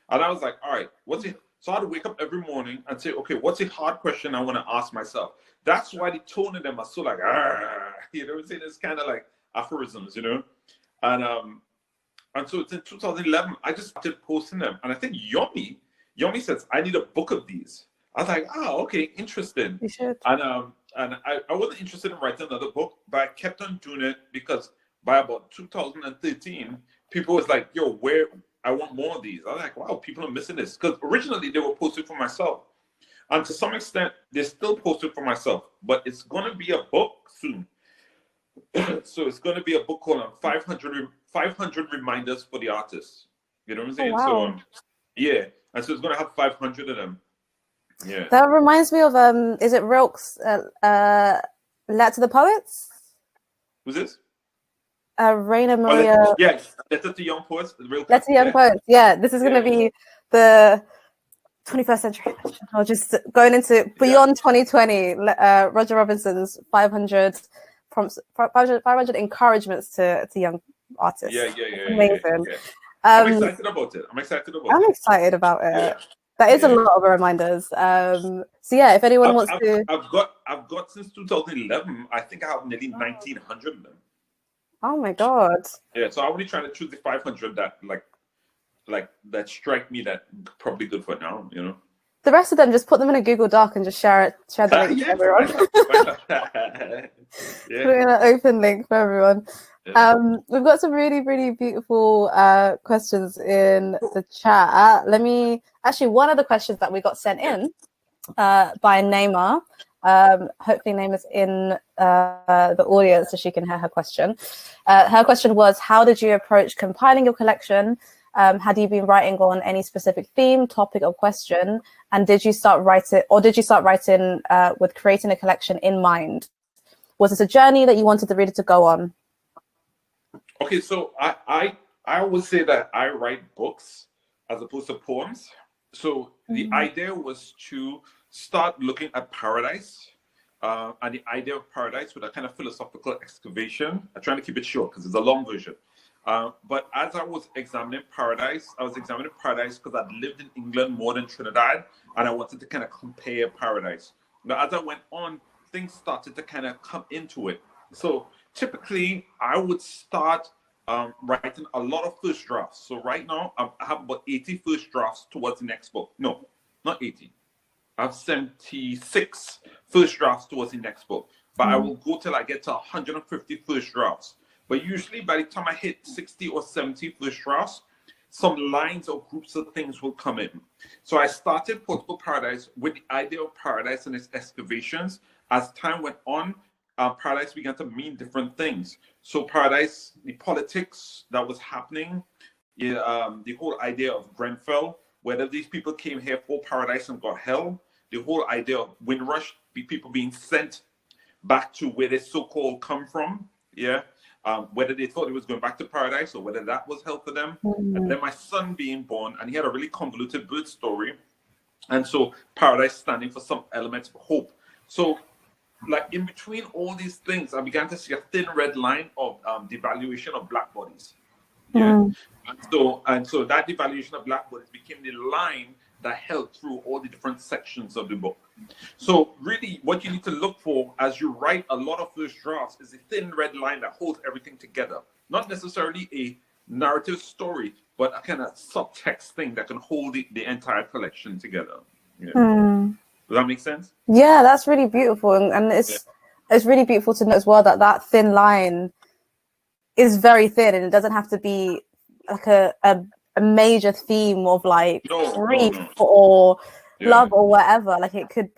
And I was like, all right, what's it? So I had to wake up every morning and say, okay, what's a hard question I want to ask myself? That's why the tone of them are so like, you know what I'm saying? It's kind of like aphorisms, you know? And so it's in 2011, I just started posting them. And I think Yomi says, I need a book of these. I was like, okay, interesting. You should. And I wasn't interested in writing another book, but I kept on doing it because by about 2013, people was like, yo, I want more of these. I was like, wow, people are missing this. Because originally they were posted for myself. And to some extent, they're still posted for myself. But it's going to be a book soon. So it's going to be a book called 500 Reminders for the Artists. You know what I'm saying? Oh, wow. So, yeah. And so it's going to have 500 of them. Yeah. That reminds me of, is it Rilke's Letter to the Poets? Who's this? Raina Maria. Yes, Letter to Young Poets. Letter to Young Poets. Yeah, this is going to be the 21st century. Or just going into beyond 2020. Roger Robinson's 500 encouragements to young artists. Yeah. Amazing. Yeah. I'm excited about it. I'm excited about it. Yeah. That is a lot of reminders. So yeah, if anyone wants to, I've got since 2011. I think I have nearly 1,900 of them. Oh my god. Yeah, so I'm only trying to choose the 500 that like like that strike me that probably good for now, you know. The rest of them, just put them in a Google Doc and just share the link to everyone. Yeah. Put in an open link for everyone. Yeah. We've got some really, really beautiful questions in the chat. One of the questions that we got sent in by Neymar. Hopefully Neymar's in the audience so she can hear her question. Her question was, how did you approach compiling your collection? Had you been writing on any specific theme, topic, or question? And did you start writing with creating a collection in mind? Was this a journey that you wanted the reader to go on? Okay, so I always say that I write books as opposed to poems. So the idea was to start looking at paradise and the idea of paradise with a kind of philosophical excavation. I'm trying to keep it short because it's a long version. But as I was examining paradise, because I'd lived in England more than Trinidad, and I wanted to kind of compare paradise. Now, as I went on, things started to kind of come into it. So typically, I would start writing a lot of first drafts. So right now, I have about 80 first drafts towards the next book. No, not 80. I have 76 first drafts towards the next book. But I will go till I get to 150 first drafts. But usually by the time I hit 60 or 70 first drafts, some lines or groups of things will come in. So I started Portable Paradise with the idea of paradise and its excavations. As time went on, paradise began to mean different things. So paradise, the politics that was happening, the whole idea of Grenfell, whether these people came here for paradise and got hell, the whole idea of Windrush, people being sent back to where they so-called come from, whether they thought it was going back to paradise or whether that was hell for them. And then my son being born, and he had a really convoluted birth story. And so paradise standing for some elements of hope. So like in between all these things, I began to see a thin red line of devaluation of black bodies. And so that devaluation of black bodies became the line that held through all the different sections of the book. So really what you need to look for as you write a lot of first drafts is a thin red line that holds everything together. Not necessarily a narrative story, but a kind of subtext thing that can hold the entire collection together. Does that make sense? Yeah, that's really beautiful. And it's really beautiful to know as well that thin line is very thin, and it doesn't have to be like a major theme of like grief or love or whatever. Like it could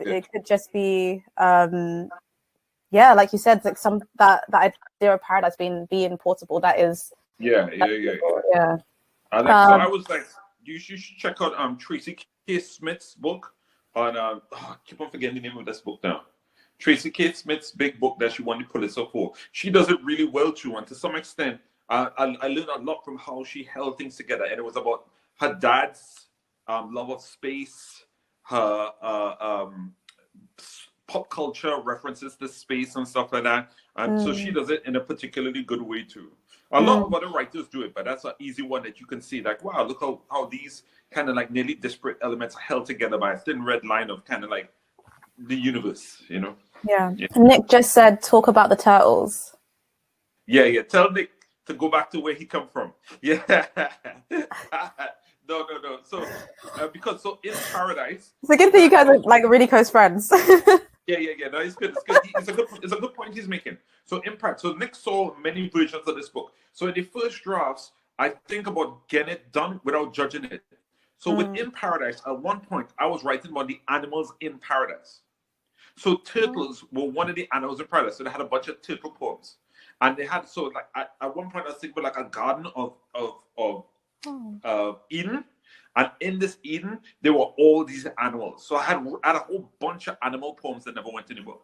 just be like you said, like that idea of paradise being portable. That is yeah. So I was like, you should check out Tracy K. Smith's book on I keep on forgetting the name of this book now. Tracy K. Smith's big book that she won the Pulitzer for. She does it really well too, and to some extent I learned a lot from how she held things together. And it was about her dad's love of space, her pop culture references to space and stuff like that. And so she does it in a particularly good way too. A lot of other writers do it, but that's an easy one that you can see like, wow, look how these kind of like nearly disparate elements are held together by a thin red line of kind of like the universe, you know? Yeah. Nick just said, talk about the turtles. Yeah. Tell Nick to go back to where he come from. Yeah. No. So because in paradise, it's a good thing you guys are like really close friends. Yeah. No, it's good. It's a good point he's making. So so Nick saw many versions of this book. So in the first drafts, I think about getting it done without judging it. So within paradise, at one point, I was writing about the animals in paradise. So turtles were one of the animals in paradise. So they had a bunch of turtle poems. And they had, so like at one point I was thinking about like a garden of Eden, and in this Eden there were all these animals. So I had a whole bunch of animal poems that never went in the book.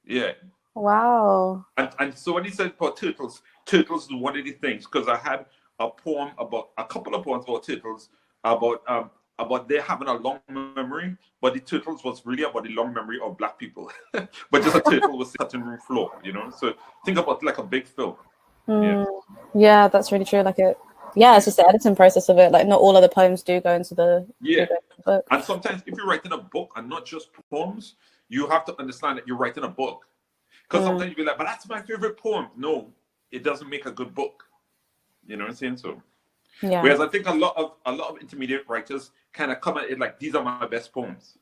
Yeah. Wow. And so when he said about turtles is one of the things, because I had a couple of poems about turtles about they having a long memory, but the turtles was really about the long memory of black people. But just a turtle was cutting room floor, you know. So think about like a big film. Yeah, that's really true. Like it's just the editing process of it. Like not all of the poems do go into the book. And sometimes if you're writing a book and not just poems, you have to understand that you're writing a book. Because sometimes you'll be like, but that's my favorite poem. No, it doesn't make a good book. You know what I'm saying? So Yeah. Whereas I think a lot of intermediate writers kind of come at it like, these are my best poems.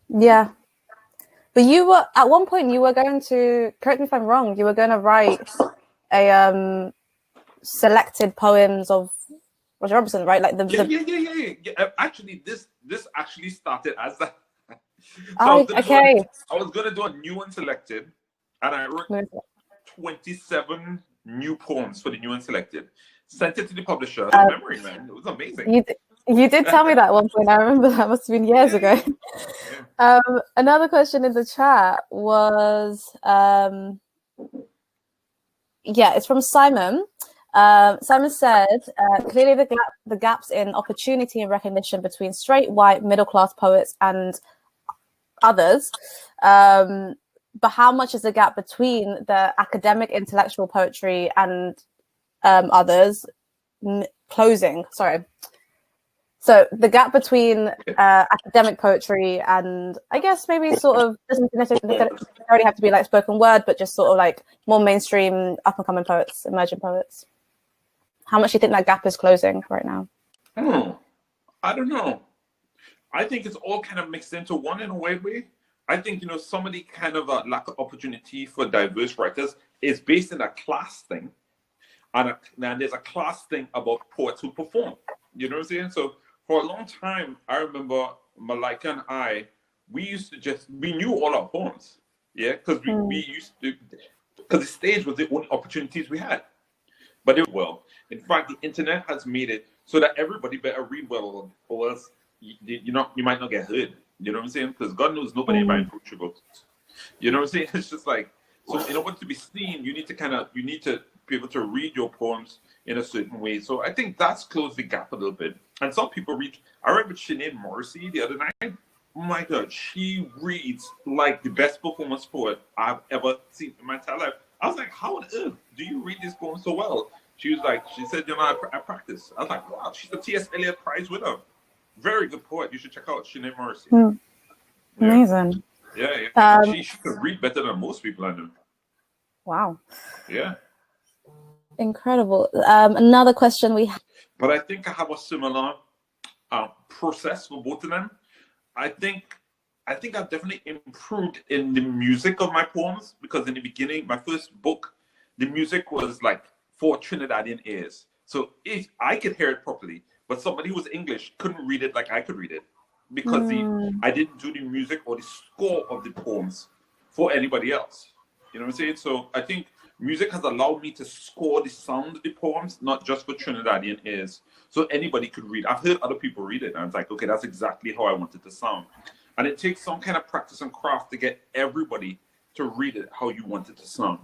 Yeah. But you were, at one point, you were going to, correct me if I'm wrong, you were going to write a selected poems of Roger Robinson, right? Like Yeah. Actually, this actually started as that. I was gonna do a new and selected, and I wrote 27 new poems for the new and selected. Sent it to the publisher. Memory, man, it was amazing. You did tell me that at one point. I remember that must have been years ago. Yeah. Another question in the chat was, it's from Simon. Simon said, clearly the gaps in opportunity and recognition between straight, white, middle-class poets and others, but how much is the gap between the academic intellectual poetry and others closing? Sorry. So the gap between academic poetry and, I guess, maybe sort of, doesn't necessarily have to be like spoken word, but just sort of like more mainstream up-and-coming poets, emerging poets. How much do you think that gap is closing right now? I don't know. I think it's all kind of mixed into one in a weird way. I think, some of the kind of lack of opportunity for diverse writers is based in a class thing. And there's a class thing about poets who perform. You know what I'm saying? So for a long time, I remember Malaika and I, we knew all our poems. Yeah, because because the stage was the only opportunities we had. But in fact, the internet has made it so that everybody better read well, or else you might not get heard. You know what I'm saying? Because God knows nobody might approach you about it. You know what I'm saying? It's just like, so in order to be seen, you need to be able to read your poems in a certain way. So I think that's closed the gap a little bit. And some people read. I remember Sinead Morrissey the other night. Oh my God, she reads like the best performance poet I've ever seen in my entire life. I was like, how on earth do you read these poems so well? She said, I practice. I was like, wow, she's a T.S. Eliot Prize winner. Very good poet. You should check out Sinead Morrissey. Amazing. Yeah. She can read better than most people I know. Wow. Yeah. Incredible. Another question we have. But I think I have a similar process for both of them. I think I've definitely improved in the music of my poems, because in the beginning, my first book, the music was like for Trinidadian ears. So if I could hear it properly, but somebody who was English couldn't read it like I could read it, because I didn't do the music or the score of the poems for anybody else. You know what I'm saying? So I think music has allowed me to score the sound of the poems, not just for Trinidadian ears, so anybody could read. I've heard other people read it, and it's like, okay, that's exactly how I want it to sound. And it takes some kind of practice and craft to get everybody to read it how you want it to sound.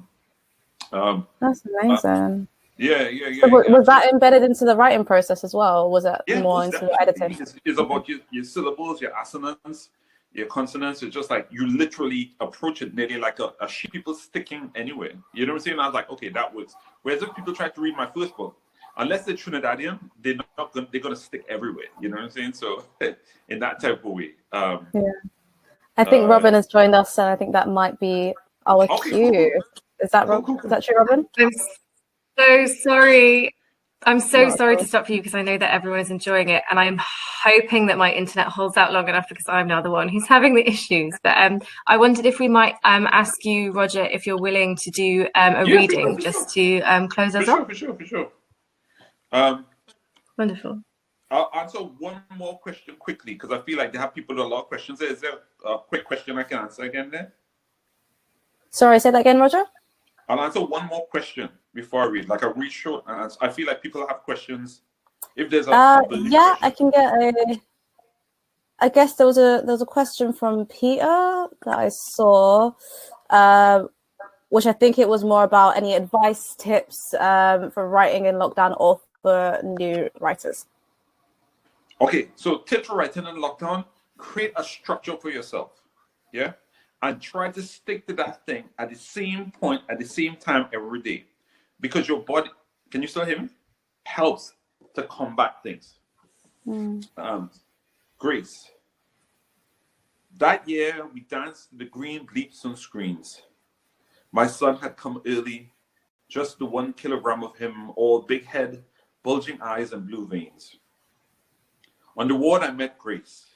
That's amazing. Yeah. So was that embedded into the writing process as well? Or was it more into the editing? It's about your syllables, your assonance, your consonants. It's just like you literally approach it nearly like a sheet people sticking anywhere. You know what I'm saying? I was like, okay, that works. Whereas if people try to read my first book, unless they're Trinidadian, they're gonna stick everywhere. You know what I'm saying? So in that type of way. I think Robyn has joined us, and I think that might be our cue. Cool. Is that cool. Is that true, Robyn? I'm so sorry. I'm so sorry to stop you, because I know that everyone is enjoying it, and I'm hoping that my internet holds out long enough, because I'm now the one who's having the issues. But I wondered if we might ask you, Roger, if you're willing to do a reading just to close us off. For sure. Wonderful. I'll answer one more question quickly, because I feel like they have people with a lot of questions. Is there a quick question I can answer again there? Sorry, say that again, Roger? I'll answer one more question before I read. Like, I read short, and I feel like people have questions. If there's question. I can get I guess there was a question from Peter that I saw, which I think it was more about any advice, tips for writing in lockdown or for new writers. Okay, so tips for writing in lockdown: create a structure for yourself, and try to stick to that thing at the same point, at the same time every day, because your body, can you still hear me? Helps to combat things. Grace. That year, we danced the green bleeps on screens. My son had come early. just the 1 kilogram of him, all big head, bulging eyes, and blue veins. On the ward, I met Grace,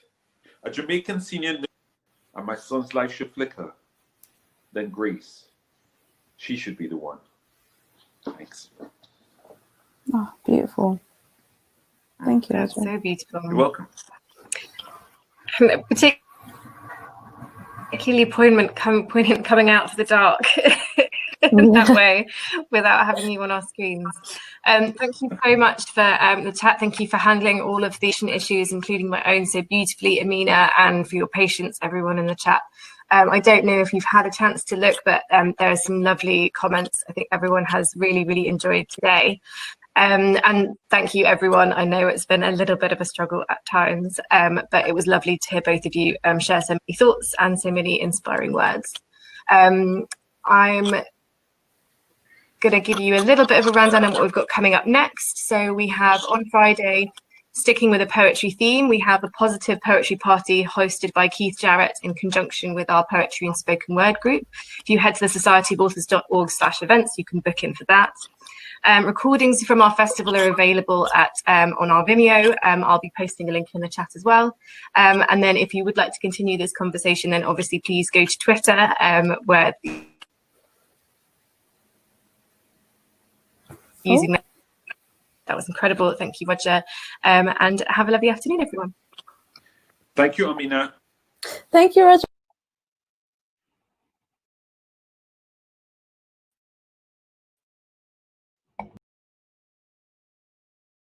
a Jamaican senior nurse, and my son's life should flicker. Then Grace, she should be the one. Thanks. Oh, beautiful. Thank you. That's so beautiful. You're welcome. Particularly poignant coming out of the dark in that way without having you on our screens. Thank you so much for the chat. Thank you for handling all of the issues, including my own, so beautifully, Amina, and for your patience, everyone in the chat. I don't know if you've had a chance to look, but there are some lovely comments. I think everyone has really, really enjoyed today. And thank you, everyone. I know it's been a little bit of a struggle at times, but it was lovely to hear both of you share so many thoughts and so many inspiring words. I'm going to give you a little bit of a rundown on what we've got coming up next. So we have on Friday, sticking with a poetry theme, we have a positive poetry party hosted by Keith Jarrett in conjunction with our poetry and spoken word group. If you head to the societyofauthors.org/events, you can book in for that. Recordings from our festival are available on our Vimeo. I'll be posting a link in the chat as well. And then if you would like to continue this conversation, then obviously please go to Twitter, where using that was incredible. Thank you, Roger. And have a lovely afternoon, everyone. Thank you, Amina. Thank you, Roger.